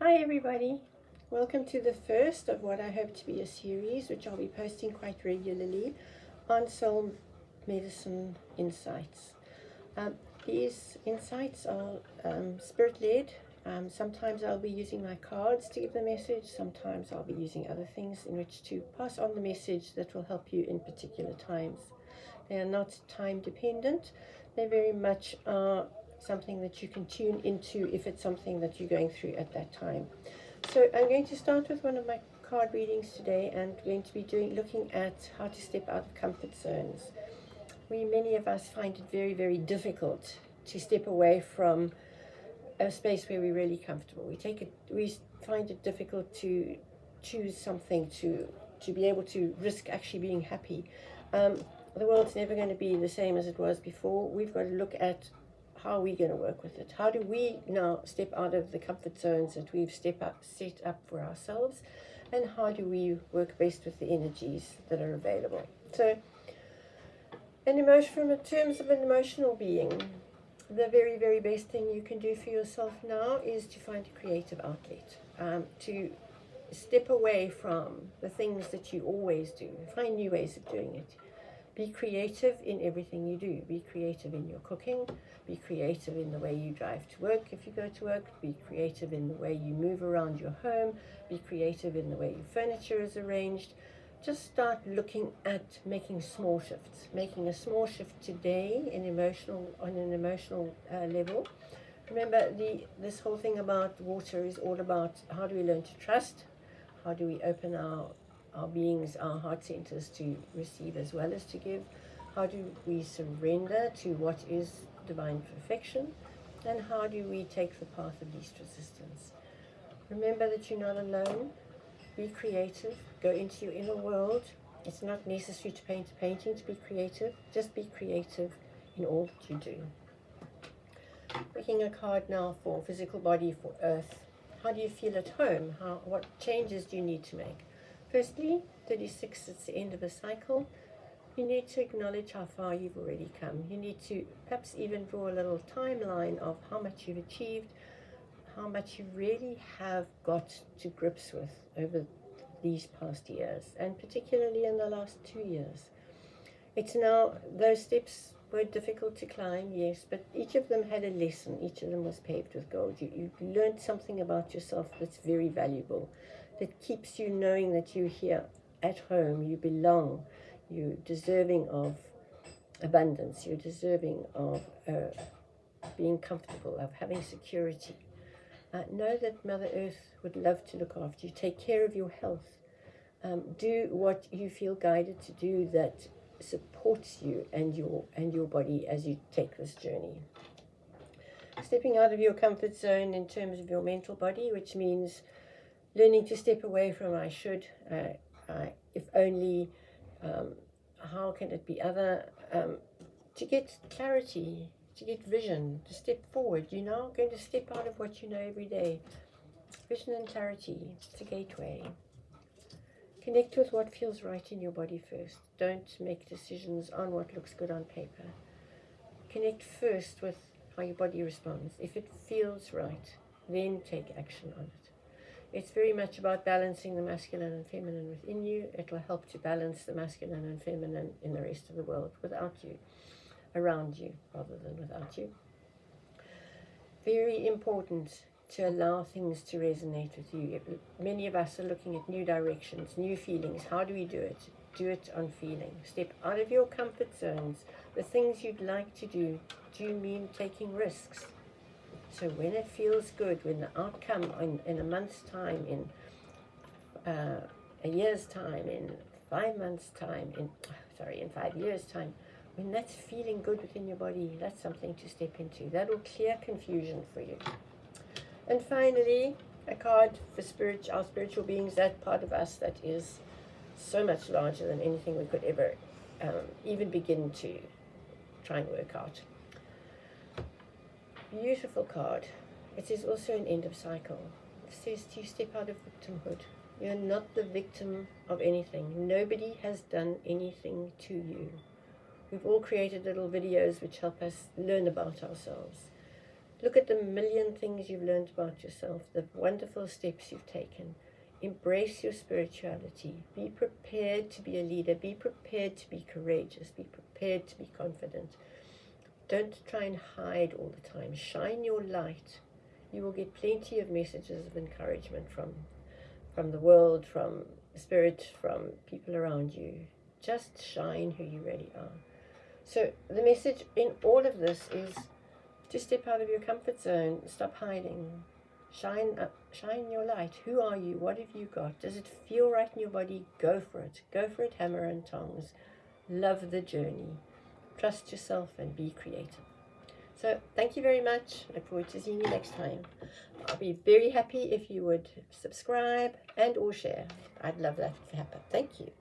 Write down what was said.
Hi everybody, welcome to the first of what I hope to be a series which I'll be posting quite regularly on soul medicine insights. These insights are spirit-led. Sometimes I'll be using my cards to give the message, sometimes I'll be using other things in which to pass on the message that will help you in particular times. They are not time dependent, they very much are something that you can tune into if it's something that you're going through at that time. So I'm going to start with one of my card readings today, and we're going to be looking at how to step out of comfort zones. Many of us find it very, very difficult to step away from a space where we're really comfortable. We find it difficult to choose something to be able to risk actually being happy. The world's never going to be the same as it was before. We've got to look at how are we going to work with it? How do we now step out of the comfort zones that we've set up for ourselves? And how do we work best with the energies that are available? So, in terms of an emotional being, the very, very best thing you can do for yourself now is to find a creative outlet, to step away from the things that you always do. Find new ways of doing it. Be creative in everything you do. Be creative in your cooking. Be creative in the way you drive to work if you go to work. Be creative in the way you move around your home. Be creative in the way your furniture is arranged. Just start looking at making small shifts. Making a small shift today on an emotional level. Remember, this whole thing about water is all about how do we learn to trust? How do we open our beings, our heart centers to receive as well as to give? How do we surrender to what is divine perfection? And how do we take the path of least resistance? Remember that you're not alone. Be creative. Go into your inner world. It's not necessary to paint a painting to be creative. Just be creative in all that you do. Picking a card now for physical body, for earth. How do you feel at home? What changes do you need to make? Firstly, 36 is the end of a cycle. You need to acknowledge how far you've already come. You need to perhaps even draw a little timeline of how much you've achieved, how much you really have got to grips with over these past years, and particularly in the last 2 years. It's now, those steps were difficult to climb, yes, but each of them had a lesson. Each of them was paved with gold. You learned something about yourself that's very valuable, that keeps you knowing that you're here at home, you belong, you're deserving of abundance, you're deserving of being comfortable, of having security. Know that Mother Earth would love to look after you. Take care of your health. Do what you feel guided to do that supports you and your body as you take this journey. Stepping out of your comfort zone in terms of your mental body, which means learning to step away from I should, if only, how can it be other, to get clarity, to get vision, to step forward. You're now going to step out of what you know every day. Vision and clarity, it's a gateway. Connect with what feels right in your body first. Don't make decisions on what looks good on paper. Connect first with how your body responds. If it feels right, then take action on it. It's very much about balancing the masculine and feminine within you. It will help to balance the masculine and feminine in the rest of the world without you, around you rather than without you. Very important to allow things to resonate with you. Many of us are looking at new directions, new feelings. How do we do it? Do it on feeling. Step out of your comfort zones. The things you'd like to do you mean taking risks? So when it feels good, when the outcome in a month's time, in a year's time, in 5 months' time, in 5 years' time, when that's feeling good within your body, that's something to step into. That will clear confusion for you. And finally, a card for our spiritual beings, that part of us that is so much larger than anything we could ever even begin to try and work out. Beautiful card. It is also an end of cycle. It says to step out of victimhood. You're not the victim of anything. Nobody has done anything to you. We've all created little videos which help us learn about ourselves. Look at the million things you've learned about yourself, the wonderful steps you've taken. Embrace your spirituality. Be prepared to be a leader. Be prepared to be courageous. Be prepared to be confident. Don't try and hide all the time. Shine your light. You will get plenty of messages of encouragement from the world, from spirit, from people around you. Just shine who you really are. So the message in all of this is to step out of your comfort zone. Stop hiding. Shine up, shine your light. Who are you? What have you got? Does it feel right in your body? Go for it. Go for it, hammer and tongs. Love the journey. Trust yourself and be creative. So thank you very much. Look forward to seeing you next time. I'll be very happy if you would subscribe and or share. I'd love that to happen. Thank you.